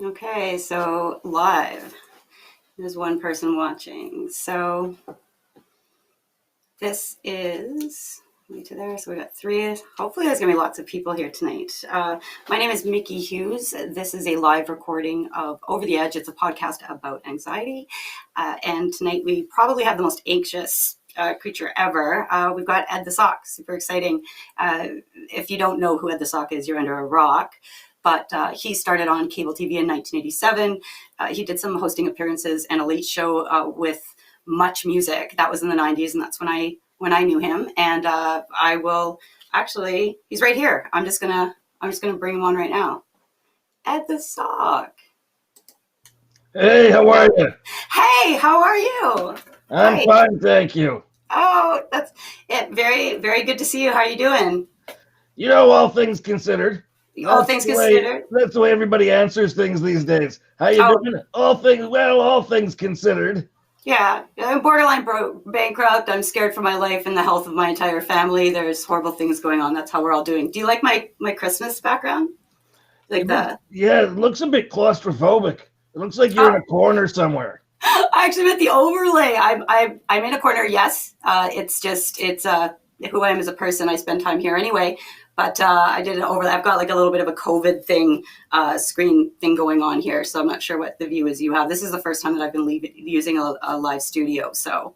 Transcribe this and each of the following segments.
Okay, so live. There's one person watching. So this is me to there. So we got three. Hopefully, there's gonna be lots of people here tonight. My name is Miki Hughes. This is a live recording of Over the Edge. It's a podcast about anxiety. And tonight we probably have the most anxious creature ever. We've got Ed the Sock. Super exciting. If you don't know who Ed the Sock is, you're under a rock. But he started on cable TV in 1987. He did some hosting appearances and a late show with Much Music. That was in the 90s, and that's when I knew him. And I will actually, he's right here. I'm just gonna bring him on right now. Ed the Sock. Hey, how are you? Hey, how are you? I'm Hi. fine, thank you. Oh, that's it. Very, very good to see you. How are you doing? You know, all things considered. All things considered. That's the way everybody answers things these days. How you doing? All things considered. Yeah, I'm borderline bankrupt. I'm scared for my life and the health of my entire family. There's horrible things going on. That's how we're all doing. Do you like my Christmas background? Like that? Yeah, it looks a bit claustrophobic. It looks like you're in a corner somewhere. I actually meant the overlay. I'm in a corner. Yes, it's who I am as a person. I spend time here anyway. But I did an overlay. I've got like a little bit of a COVID thing, screen thing going on here. So I'm not sure what the view is you have. This is the first time that I've been using a live studio. So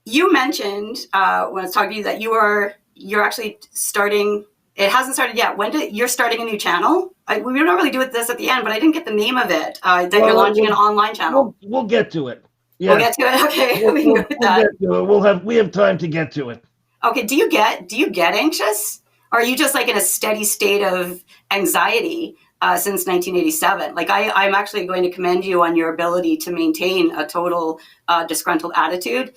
you mentioned when I was talking to you that you're actually starting. It hasn't started yet. You're starting a new channel? We don't really do this at the end, but I didn't get the name of it. You're launching an online channel. We'll get to it. Yeah. We'll get to it. Okay, we can go with that. Get to it. We have time to get to it. Okay, do you get anxious? Or are you just like in a steady state of anxiety since 1987? Like I'm actually going to commend you on your ability to maintain a total disgruntled attitude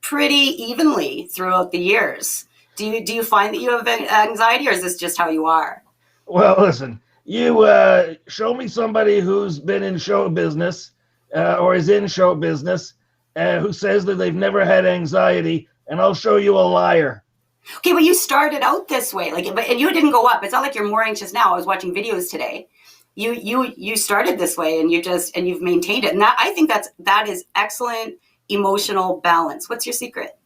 pretty evenly throughout the years. Do you find that you have anxiety, or is this just how you are? Well, listen, you show me somebody who's been in show business or is in show business who says that they've never had anxiety, and I'll show you a liar. Okay, but you started out this way, and you didn't go up. It's not like you're more anxious now. I was watching videos today. You started this way, and you've maintained it, and I think that is excellent emotional balance. What's your secret?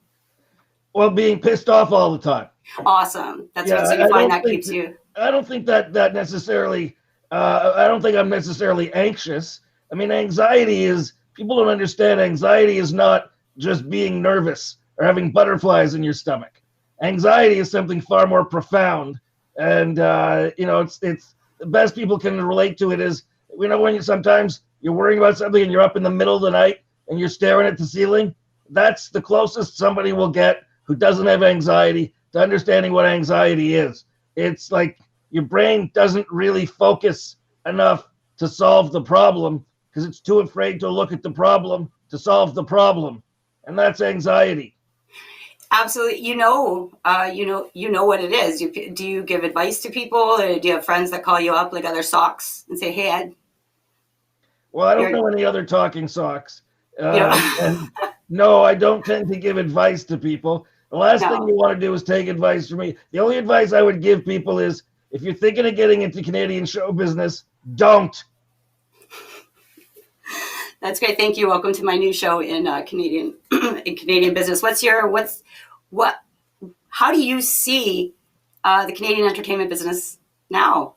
Well, being pissed off all the time. Awesome. That's what you find that keeps you. I don't think that necessarily. I don't think I'm necessarily anxious. I mean, anxiety is. People don't understand. Anxiety is not just being nervous or having butterflies in your stomach. Anxiety is something far more profound, and it's the best people can relate to it is when sometimes you're worrying about something and you're up in the middle of the night and you're staring at the ceiling. That's the closest somebody will get who doesn't have anxiety to understanding what anxiety is. It's like your brain doesn't really focus enough to solve the problem because it's too afraid to look at the problem to solve the problem, and that's anxiety. Absolutely. You know what it is. Do you give advice to people, or do you have friends that call you up like other socks and say, "Hey, Ed"? Well, I don't know any other talking socks. And no, I don't tend to give advice to people. The last thing you want to do is take advice from me. The only advice I would give people is, if you're thinking of getting into Canadian show business, don't. That's great. Thank you. Welcome to my new show in Canadian business. How do you see the Canadian entertainment business now?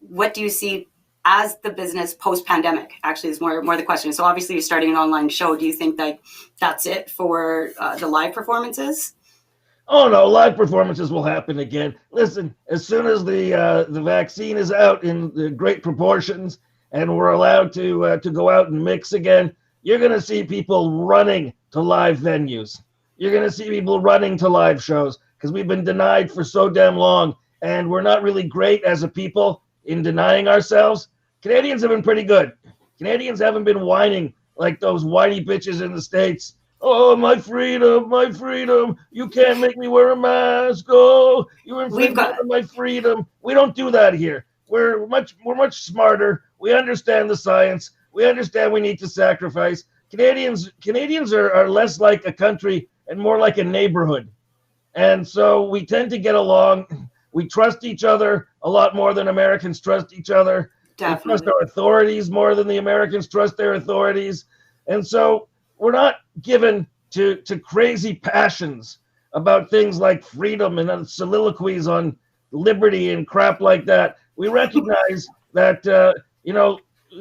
What do you see as the business post-pandemic? Actually, is more the question. So obviously you're starting an online show. Do you think that that's it for the live performances? Oh no, live performances will happen again. Listen, as soon as the vaccine is out in the great proportions and we're allowed to go out and mix again, you're going to see people running to live venues. You're going to see people running to live shows because we've been denied for so damn long, and we're not really great as a people in denying ourselves. Canadians have been pretty good. Canadians haven't been whining like those whiny bitches in the States. Oh, my freedom, my freedom. You can't make me wear a mask. Oh, you infringed on my freedom. We don't do that here. We're much smarter. We understand the science. We understand we need to sacrifice. Canadians are less like a country and more like a neighborhood. And so we tend to get along. We trust each other a lot more than Americans trust each other. We trust Definitely. our authorities more than the Americans trust their authorities. And so we're not given to crazy passions about things like freedom and soliloquies on liberty and crap like that. We recognize that,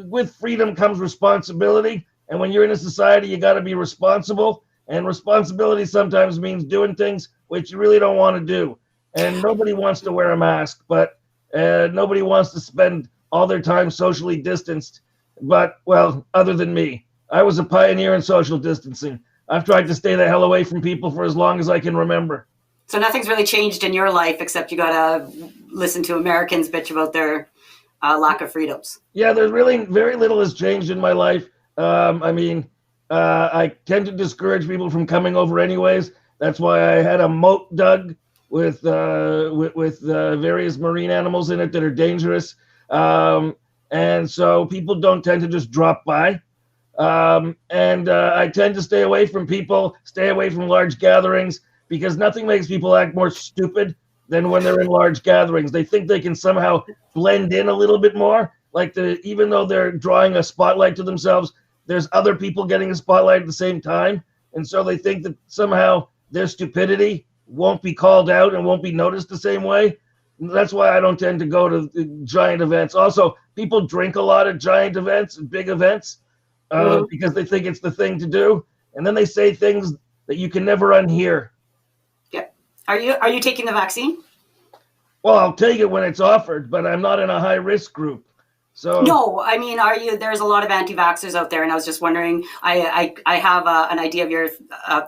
with freedom comes responsibility. And when you're in a society, you got to be responsible. And responsibility sometimes means doing things which you really don't want to do. And nobody wants to wear a mask, but nobody wants to spend all their time socially distanced. But, well, other than me, I was a pioneer in social distancing. I've tried to stay the hell away from people for as long as I can remember. So nothing's really changed in your life except you got to listen to Americans bitch about their lack of freedoms. Yeah, there's really very little has changed in my life. I tend to discourage people from coming over anyways. That's why I had a moat dug with various marine animals in it that are dangerous. And so people don't tend to just drop by. I tend to stay away from people, stay away from large gatherings, because nothing makes people act more stupid than when they're in large gatherings. They think they can somehow blend in a little bit more. Even though they're drawing a spotlight to themselves, there's other people getting a spotlight at the same time. And so they think that somehow their stupidity won't be called out and won't be noticed the same way. That's why I don't tend to go to giant events. Also, people drink a lot at giant events and big events because they think it's the thing to do. And then they say things that you can never unhear. Yeah. Are you taking the vaccine? Well, I'll take it when it's offered, but I'm not in a high risk group. So No, I mean, are you? There's a lot of anti-vaxxers out there, and I was just wondering. I have an idea of your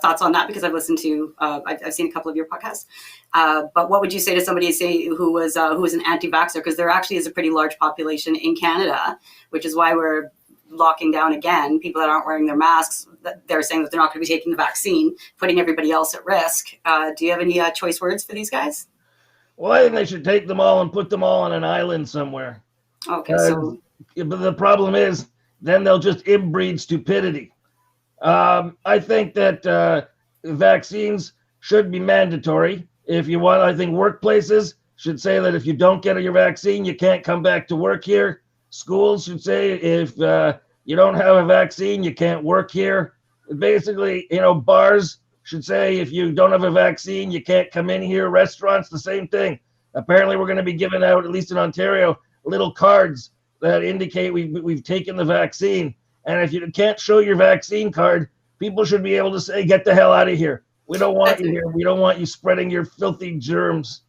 thoughts on that because I've listened to, I've seen a couple of your podcasts. But what would you say to somebody who was an anti-vaxxer? Because there actually is a pretty large population in Canada, which is why we're locking down again. People that aren't wearing their masks, they're saying that they're not going to be taking the vaccine, putting everybody else at risk. Do you have any choice words for these guys? Well, I think they should take them all and put them all on an island somewhere. Okay, so but the problem is, then they'll just inbreed stupidity. I think that vaccines should be mandatory. If you want, I think workplaces should say that if you don't get your vaccine, you can't come back to work here. Schools should say if you don't have a vaccine, you can't work here. Basically, bars should say if you don't have a vaccine, you can't come in here. Restaurants, the same thing. Apparently, we're going to be giving out, at least in Ontario, little cards that indicate we've taken the vaccine. And if you can't show your vaccine card, people should be able to say, get the hell out of here. We don't want you here. We don't want you spreading your filthy germs.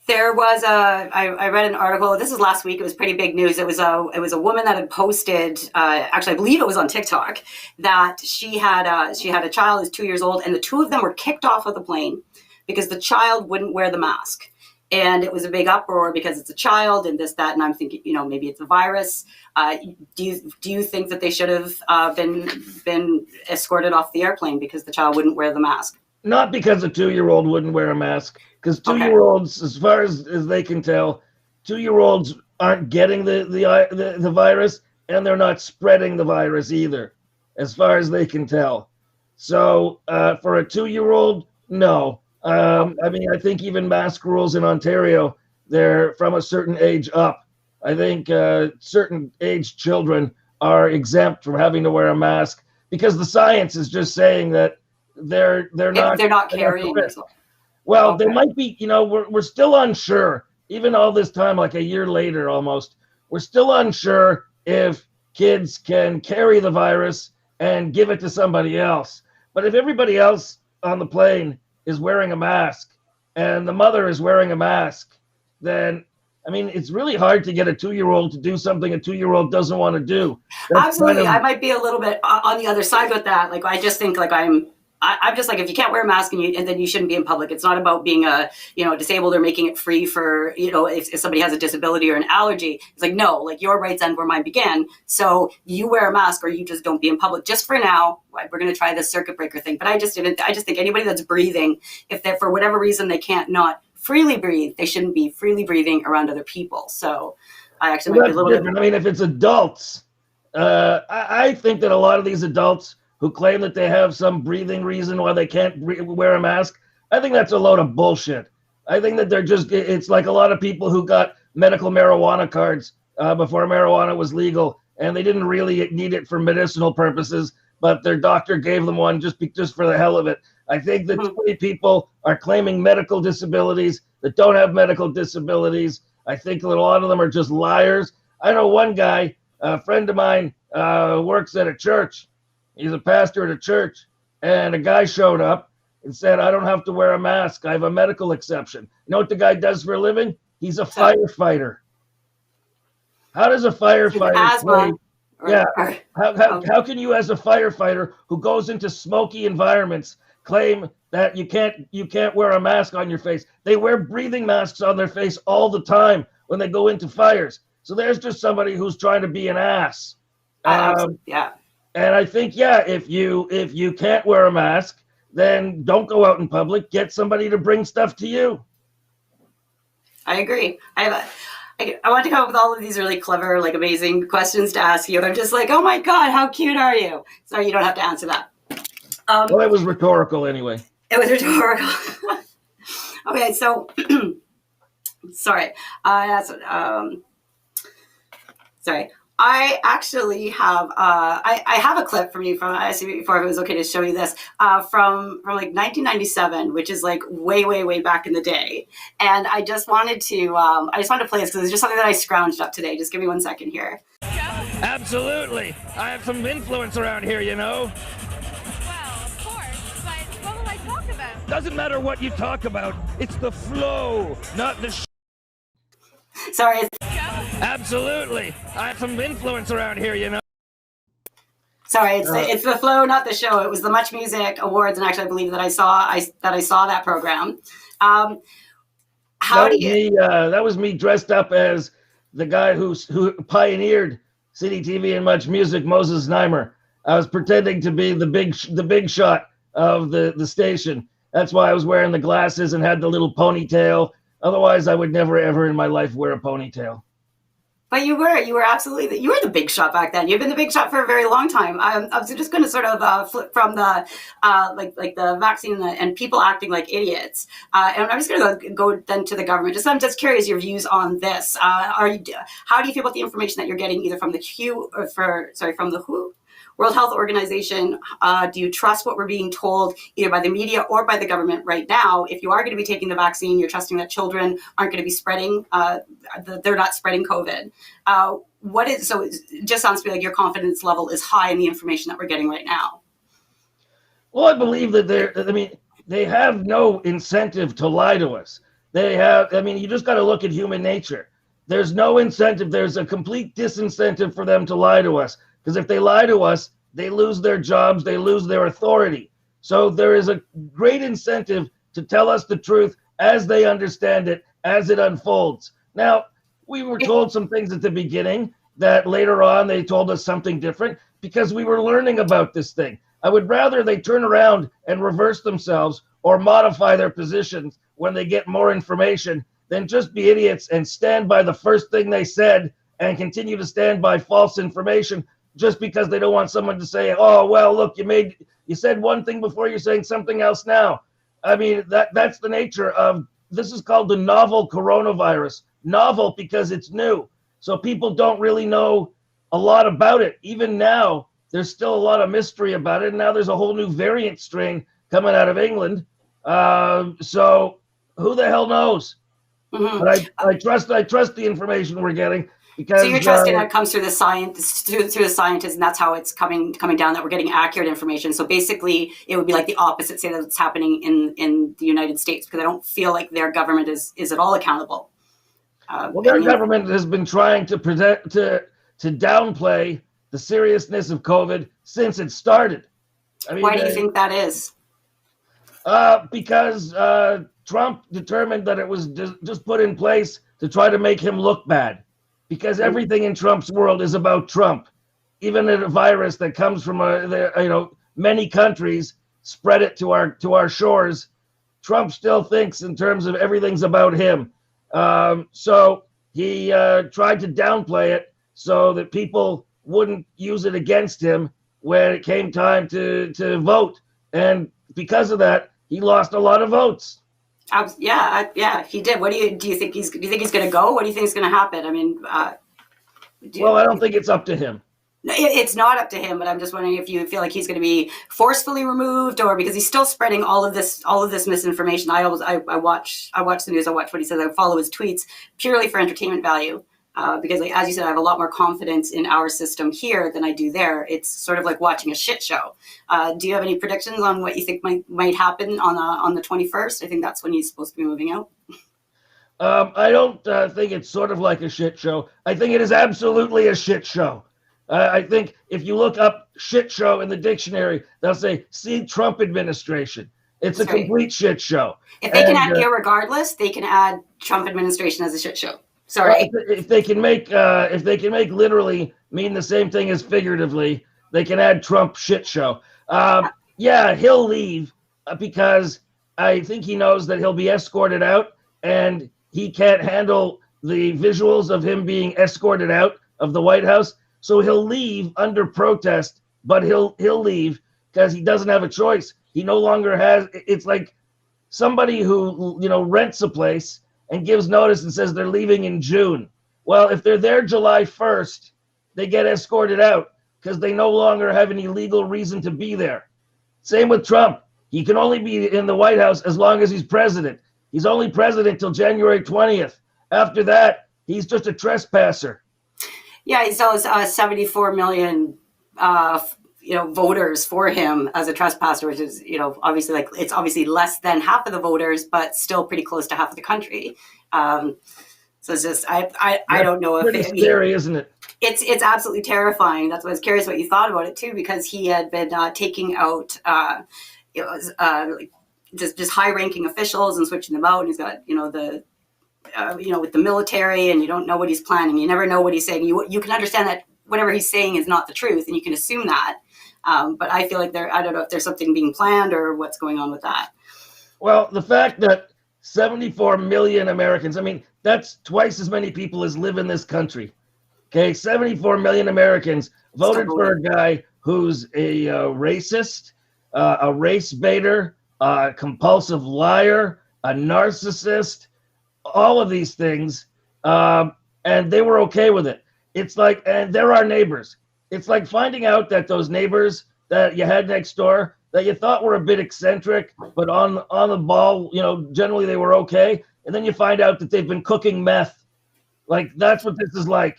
There was I read an article. This was last week. It was pretty big news. It was a woman that had posted. Actually, I believe it was on TikTok that she had a child who's 2 years old, and the two of them were kicked off of the plane because the child wouldn't wear the mask. And it was a big uproar because it's a child and this, that, and I'm thinking, maybe it's a virus. Do you think that they should have been escorted off the airplane because the child wouldn't wear the mask? Not because a 2-year-old wouldn't wear a mask, because 2-year-olds, as far as they can tell, 2-year-olds aren't getting the virus, and they're not spreading the virus either, as far as they can tell. So for a 2-year-old, no. I think even mask rules in Ontario, they're from a certain age up. I think certain age children are exempt from having to wear a mask because the science is just saying that they're not carrying. Well, they might be. We're still unsure. Even all this time, like a year later, almost, we're still unsure if kids can carry the virus and give it to somebody else. But if everybody else on the plane is wearing a mask and the mother is wearing a mask, then it's really hard to get a 2-year-old to do something a 2-year-old doesn't want to do. That's absolutely. I might be a little bit on the other side with that. Like, I just think I'm just like, if you can't wear a mask and then you shouldn't be in public. It's not about being disabled or making it free for, if somebody has a disability or an allergy. It's like, no, like your rights end where mine began. So you wear a mask or you just don't be in public just for now. We're going to try this circuit breaker thing. But I just think anybody that's breathing, if they're, for whatever reason, they can't not freely breathe, they shouldn't be freely breathing around other people. So I actually might be a little different. bit. If it's adults, I think that a lot of these adults who claim that they have some breathing reason why they can't wear a mask, I think that's a load of bullshit. I think that it's like a lot of people who got medical marijuana cards before marijuana was legal, and they didn't really need it for medicinal purposes, but their doctor gave them one just for the hell of it. I think that too many people are claiming medical disabilities that don't have medical disabilities. I think that a lot of them are just liars. I know one guy, a friend of mine, works at a church. He's a pastor at a church, and a guy showed up and said, I don't have to wear a mask. I have a medical exception. You know what the guy does for a living? He's a firefighter. How does a firefighter claim? Yeah. How can you, as a firefighter who goes into smoky environments, claim that you can't wear a mask on your face? They wear breathing masks on their face all the time when they go into fires. So there's just somebody who's trying to be an ass. Yeah. And I think, if you can't wear a mask, then don't go out in public. Get somebody to bring stuff to you. I agree. I want to come up with all of these really clever, like amazing questions to ask you. And I'm just like, oh my God, how cute are you? Sorry, you don't have to answer that. Well, it was rhetorical anyway. It was rhetorical. Okay, so sorry. Sorry. I actually have I have a clip from you from I see before if it was okay to show you this from like 1997, which is like way back in the day, and I just wanted to play this because it's just something that I scrounged up today. Just give me 1 second here. Absolutely, I have some influence around here, you know. Well, of course, but what will I talk about? Doesn't matter what you talk about. It's the flow, not the. Sorry. Absolutely, I have some influence around here, you know. Sorry, it's the flow, not the show. It was the Much Music Awards, and actually, I believe that I saw that program. That was me dressed up as the guy who pioneered City TV and Much Music, Moses Znaimer. I was pretending to be the big shot of the station. That's why I was wearing the glasses and had the little ponytail. Otherwise, I would never ever in my life wear a ponytail. But you were absolutely the big shot back then. You've been the big shot for a very long time. I was just going to sort of flip from the like the vaccine and people acting like idiots, and I'm just going to go then to the government. I'm just curious your views on this. How do you feel about the information that you're getting either from the from the WHO, World Health Organization? Do you trust what we're being told either by the media or by the government right now? If you are going to be taking the vaccine, you're trusting that children aren't going to be spreading, they're not spreading COVID. So it just sounds to me like your confidence level is high in the information that we're getting right now. Well, I believe that they have no incentive to lie to us. You just got to look at human nature. There's no incentive. There's a complete disincentive for them to lie to us. Because if they lie to us, they lose their jobs, they lose their authority. So there is a great incentive to tell us the truth as they understand it, as it unfolds. Now, we were told some things at the beginning that later on they told us something different because we were learning about this thing. I would rather they turn around and reverse themselves or modify their positions when they get more information than just be idiots and stand by the first thing they said and continue to stand by false information just because they don't want someone to say, oh, well, look, you said one thing before, you're saying something else now. I mean, that's the nature of, this is called the novel coronavirus. Novel because it's new. So people don't really know a lot about it. Even now, there's still a lot of mystery about it. And now there's a whole new variant strain coming out of England. So who the hell knows? Mm-hmm. But I trust the information we're getting. Because, so you're trusting that comes through the science, through the scientists, and that's how it's coming down, that we're getting accurate information. So basically, it would be like the opposite, say that it's happening in the United States, because I don't feel like their government is at all accountable. Their government has been trying to downplay the seriousness of COVID since it started. I mean, why do you think that is? Because Trump determined that it was just put in place to try to make him look bad. Because everything in Trump's world is about Trump. Even a virus that comes from many countries spread it to our shores. Trump still thinks in terms of everything's about him. So he tried to downplay it so that people wouldn't use it against him when it came time to vote. And because of that, he lost a lot of votes. Yeah, he did. What do you think he's going to go? What do you think is going to happen? I mean, Well, I don't think it's up to him. it's not up to him, but I'm just wondering if you feel like he's going to be forcefully removed, or because he's still spreading all of this misinformation. I watch the news. I watch what he says. I follow his tweets purely for entertainment value. Because, like, as you said, I have a lot more confidence in our system here than I do there. It's sort of like watching a shit show. Do you have any predictions on what you think might happen on the 21st? I think that's when he's supposed to be moving out. I don't think it's sort of like a shit show. I think it is absolutely a shit show. I think if you look up shit show in the dictionary, they'll say, see Trump administration. It's a complete shit show. If they can add irregardless, they can add Trump administration as a shit show. Sorry. If they can make literally mean the same thing as figuratively, they can add Trump shit show. Yeah, he'll leave because I think he knows that he'll be escorted out, and he can't handle the visuals of him being escorted out of the White House. So he'll leave under protest, but he'll leave because he doesn't have a choice. He no longer has. It's like somebody who rents a place and gives notice and says they're leaving in June. Well, if they're there July 1st, they get escorted out because they no longer have any legal reason to be there. Same with Trump. He can only be in the White House as long as he's president. He's only president till January 20th. After that, he's just a trespasser. Yeah, he sells 74 million voters for him as a trespasser, which is, obviously, like, it's obviously less than half of the voters, but still pretty close to half of the country. So it's just, I don't know if it's scary, isn't it? It's absolutely terrifying. That's why I was curious what you thought about it too, because he had been taking out, just high-ranking officials and switching them out, and he's got, with the military, and you don't know what he's planning. You never know what he's saying. You can understand that whatever he's saying is not the truth, and you can assume that. But I feel like I don't know if there's something being planned or what's going on with that. Well, the fact that 74 million Americans, I mean, that's twice as many people as live in this country. Okay, 74 million Americans voted for a guy who's a racist, a race baiter, a compulsive liar, a narcissist, all of these things, and they were okay with it. It's like, and they're our neighbors. It's like finding out that those neighbors that you had next door that you thought were a bit eccentric, but on the ball, generally they were okay. And then you find out that they've been cooking meth. Like, that's what this is like.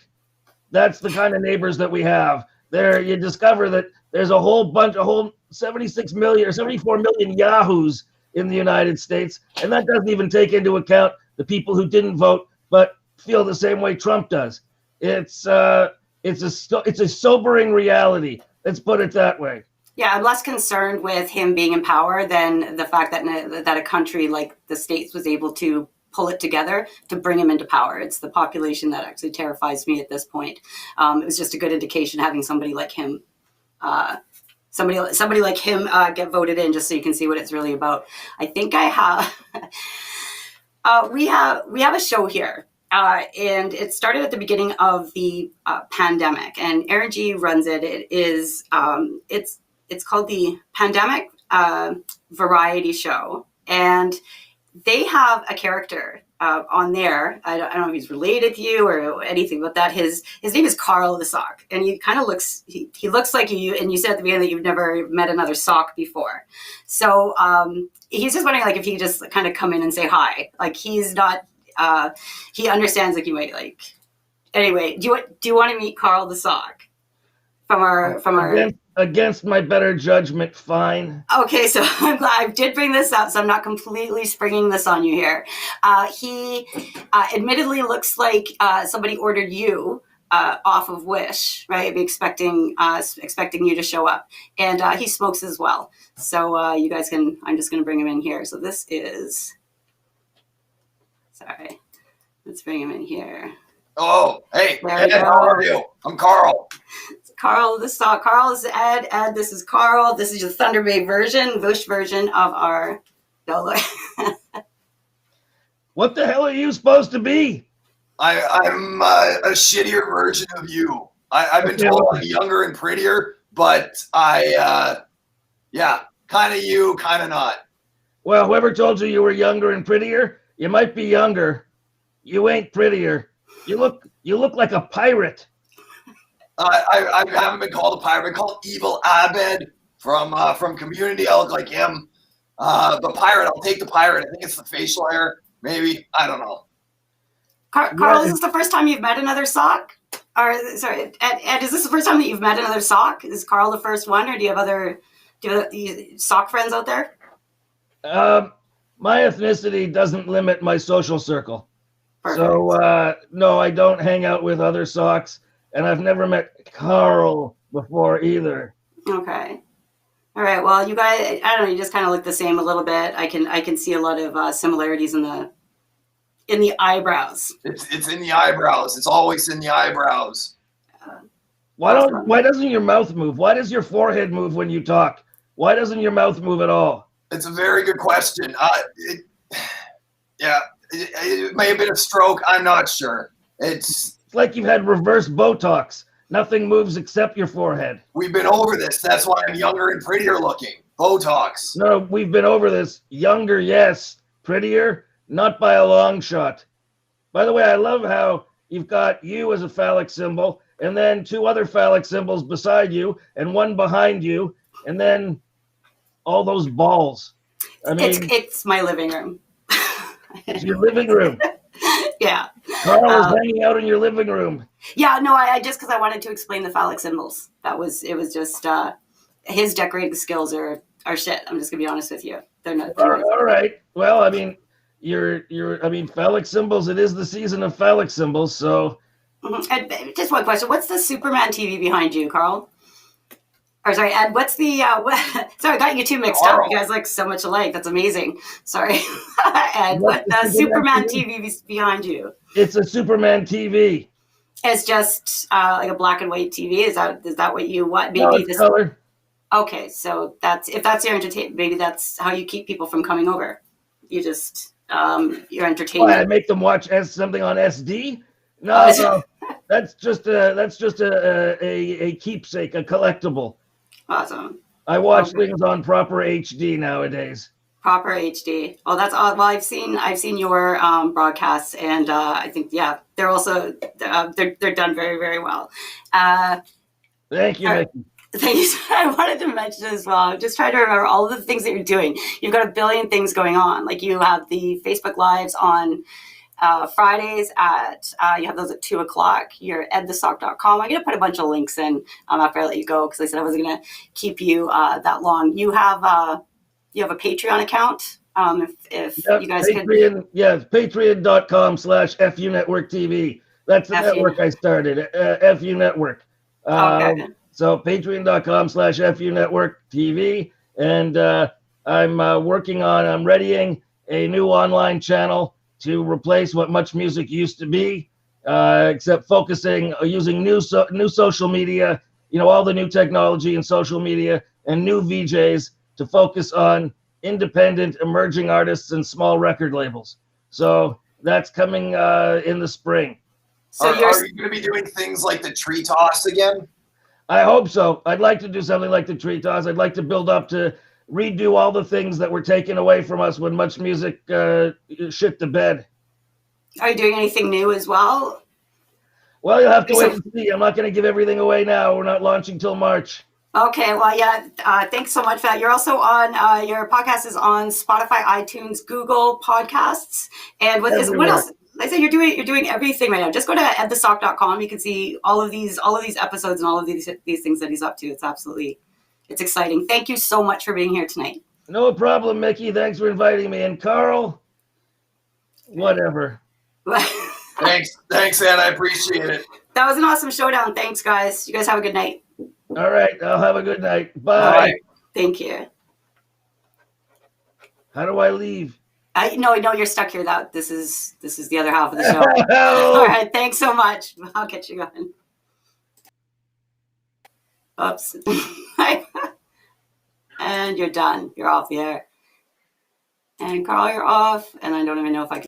That's the kind of neighbors that we have. There, you discover that there's a whole 76 million or 74 million yahoos in the United States, and that doesn't even take into account the people who didn't vote but feel the same way Trump does. It's a sobering reality. Let's put it that way. Yeah, I'm less concerned with him being in power than the fact that a country like the States was able to pull it together to bring him into power. It's the population that actually terrifies me at this point. It was just a good indication having somebody like him, somebody like him get voted in, just so you can see what it's really about. I think I have. We have a show here. And it started at the beginning of the pandemic, and Aaron G runs it. It is it's called the Pandemic Variety Show, and they have a character on there. I don't know if he's related to you or anything about that. His name is Carl the Sock, and he kind of looks he looks like you. And you said at the beginning that you've never met another sock before, so he's just wondering, like, if he could just kind of come in and say hi. Like, he's not. He understands, like, you might like. Anyway, do you want to meet Carl the Sock from our against my better judgment? Fine. Okay, so I'm glad I did bring this up, so I'm not completely springing this on you here. He admittedly looks like somebody ordered you off of Wish, right? Be expecting you to show up, and he smokes as well. So you guys can. I'm just going to bring him in here. So this is. Sorry. Let's bring him in here. Oh, hey, Ed, how are you? I'm Carl. Carl, Carl is Ed. Ed, this is Carl. This is your Thunder Bay version, Bush version of our. What the hell are you supposed to be? I'm a shittier version of you. I've been told I'm younger and prettier, but kind of you, kind of not. Well, whoever told you you were younger and prettier, you might be younger. You ain't prettier. You look like a pirate. I haven't been called a pirate. I've been called Evil Abed from Community. I look like him. The pirate, I'll take the pirate. I think it's the facial hair, maybe. I don't know. Carl, is this the first time you've met another sock? Or sorry, Ed, is this the first time that you've met another sock? Is Carl the first one, or do you have other sock friends out there? My ethnicity doesn't limit my social circle. Perfect. So no, I don't hang out with other socks, and I've never met Carl before either. Okay. All right. Well, you guys, I don't know. You just kind of look the same a little bit. I can see a lot of similarities in the eyebrows. It's in the eyebrows. It's always in the eyebrows. Why doesn't your mouth move? Why does your forehead move when you talk? Why doesn't your mouth move at all? It's a very good question. It may have been a stroke. I'm not sure. It's like you've had reverse Botox. Nothing moves except your forehead. We've been over this. That's why I'm younger and prettier looking. Botox. No, we've been over this. Younger, yes. Prettier, not by a long shot. By the way, I love how you've got you as a phallic symbol, and then two other phallic symbols beside you, and one behind you, and then all those balls. I mean, it's my living room. It's your living room. Yeah. Carl is hanging out in your living room. Yeah, no, I just because I wanted to explain the phallic symbols. It was just his decorating skills are shit. I'm just gonna be honest with you. They're not. All right. Well, I mean, phallic symbols. It is the season of phallic symbols, so. And just one question: what's the Superman TV behind you, Carl? Or sorry, Ed. What's the? Sorry, I got you two mixed up. You guys look so much alike. That's amazing. Sorry, Ed. What the Superman TV behind you? It's a Superman TV. It's just like a black and white TV. Is that what you want? Maybe no, it's color. Okay, so if that's your entertainment, maybe that's how you keep people from coming over. You just your entertainment. Why, I make them watch something on SD? No, that's just a keepsake, a collectible. Awesome. I watch things on proper HD nowadays. Proper HD. Oh, that's well. I've seen your broadcasts, and I think they're also they're done very, very well. Thank you, Miki. Things I wanted to mention as well. Just try to remember all of the things that you're doing. You've got a billion things going on. Like you have the Facebook Lives on Fridays you have those at 2:00. You're edthesock.com. I'm going to put a bunch of links in after I let you go because I said I wasn't going to keep you that long. You have a Patreon account. If you guys Patreon, could. Yeah, patreon.com/FU Network TV. That's the network I started, FU Network. Okay. So patreon.com/FU Network TV. And I'm readying a new online channel to replace what Much Music used to be, except focusing using new social media, all the new technology and social media and new VJs to focus on independent emerging artists and small record labels. So that's coming in the spring. So are you going to be doing things like the tree toss again? I hope so. I'd like to do something like the tree toss. I'd like to build up to redo all the things that were taken away from us when Much Music shit the bed. Are you doing anything new as well? Well, you'll have to wait and see. I'm not going to give everything away now. We're not launching till March. Okay, well, yeah, thanks so much for that. You're also on, your podcast is on Spotify, iTunes, Google Podcasts. And what else? Like I said, you're doing everything right now. Just go to edthesock.com. You can see all of these episodes and all of these things that he's up to. It's exciting. Thank you so much for being here tonight. No problem, Miki. Thanks for inviting me. And Carl, whatever. Thanks, Ed. I appreciate it. That was an awesome showdown. Thanks, guys. You guys have a good night. All right. I'll have a good night. Bye. All right. Thank you. How do I leave? No, you're stuck here. This is the other half of the show. All right. Thanks so much. I'll get you going. Oops. And you're done. You're off the air. And Carl, you're off. And I don't even know if I can.